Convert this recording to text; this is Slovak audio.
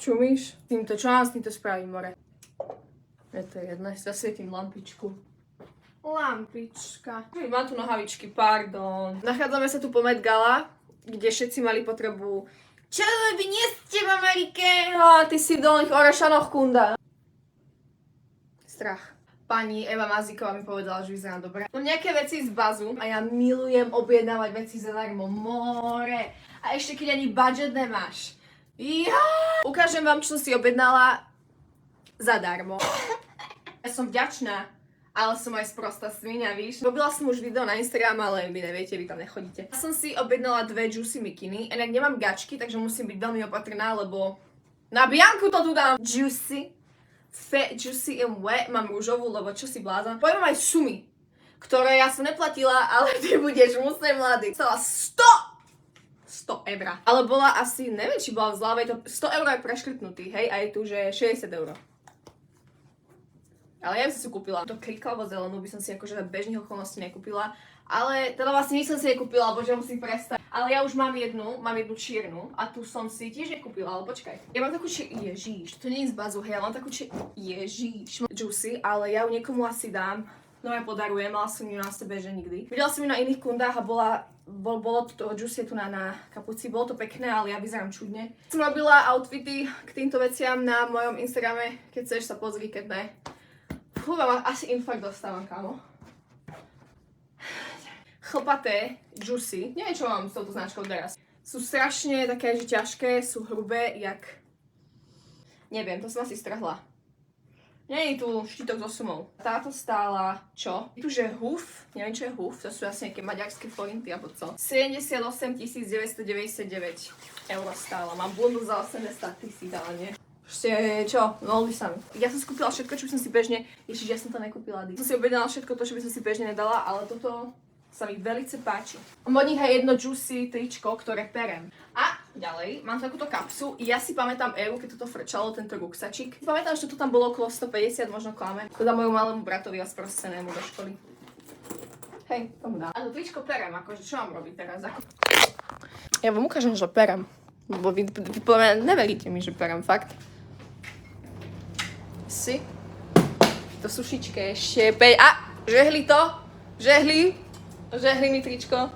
Čumíš? Týmto, čo nám s týmto spravím, more? Je to jedno, zasvietím lampičku. Lampička. Mám tu nohavičky, pardon. Nachádzame sa tu po Met Gala, kde všetci mali potrebu. Čo vy nie ste v Amerike? Ty si v Dolných Orešanoch, kunda. Strach. Pani Eva Mazíková mi povedala, že vyzerám dobre. Mám nejaké veci z bazu a ja milujem objednávať veci zadarmo. More. A ešte keď ani budget nemáš. Ja! Ukážem vám, čo som si objednala zadarmo. Ja som vďačná, ale som aj sprostá svinia, víš. Robila som už video na Instagram, ale vy neviete, vy tam nechodíte. Ja som si objednala 2 juicy mikiny. Inak nemám gačky, takže musím byť veľmi opatrná, lebo na Bianku to tu dám. Juicy. Fat, juicy and wet. Mám rúžovú, lebo čo si blázon. Poviem aj sumy, ktoré ja som neplatila, ale ty budeš musieť mladý. Celá 100 eur. Ale bola asi, neviem, či bola v zľave, to 100 eur je preškrtnutý, hej, aj tu, že 60 eur. Ale ja by som si kúpila to kriklavo zelenú, by som si akože na bežných okolností nekúpila. Ale teda vlastne nič som si nekúpila, lebo že musím prestať. Ale ja už mám jednu čiernu a tu som si tiež nekúpila, ale počkaj. Ja mám takú Ježíš, to nie je z bazu, hej, ja mám takú Ježíš, juicy, ale ja ju niekomu asi dám. No ja podarujem, mala som ju na sebe, že nikdy. Videla som ju na iných kundách a bolo to juicy tu na kapuci, bolo to pekné, ale ja vyzerám čudne. Som robila outfity k týmto veciam na mojom Instagrame, keď chceš sa pozri, keď ne. Fú, asi infarkt dostávam, kámo. Chlpaté, juicy, neviem čo mám s touto značkou teraz. Sú strašne také, že ťažké, sú hrubé, jak... Neviem, to som asi strhla. Nie je tu štítok so sumou. Táto stála čo? Je tu, že huf, neviem čo je huf, to sú asi nejaké maďarské forinty alebo co. 78 999 eur stála. Mám bundu za 80 000, ale nie. Proste čo? No by sa mi. Ja som skúpila všetko, čo by som si bežne... Ježiš, ja som to nekúpila. Som si objednala všetko to, čo by som si bežne nedala, ale toto sa mi velice páči. Od nich je jedno juicy tričko, ktoré perem. A ďalej, mám takúto kapsu. Ja si pamätám éru, keď toto frčalo, tento ruksačik. Pamätám, že toto tam bolo okolo 150, možno klame. To dám môjmu malému bratovi a sprostenému do školy. Hej, tomu dám. A to tričko perem, akože čo mám robiť teraz? Ja vám ukážem, že perem. Lebo vy neveríte mi, že perem, fakt. Si. To sušičke ešte 5. A! Žehli to! Žehli mi tričko.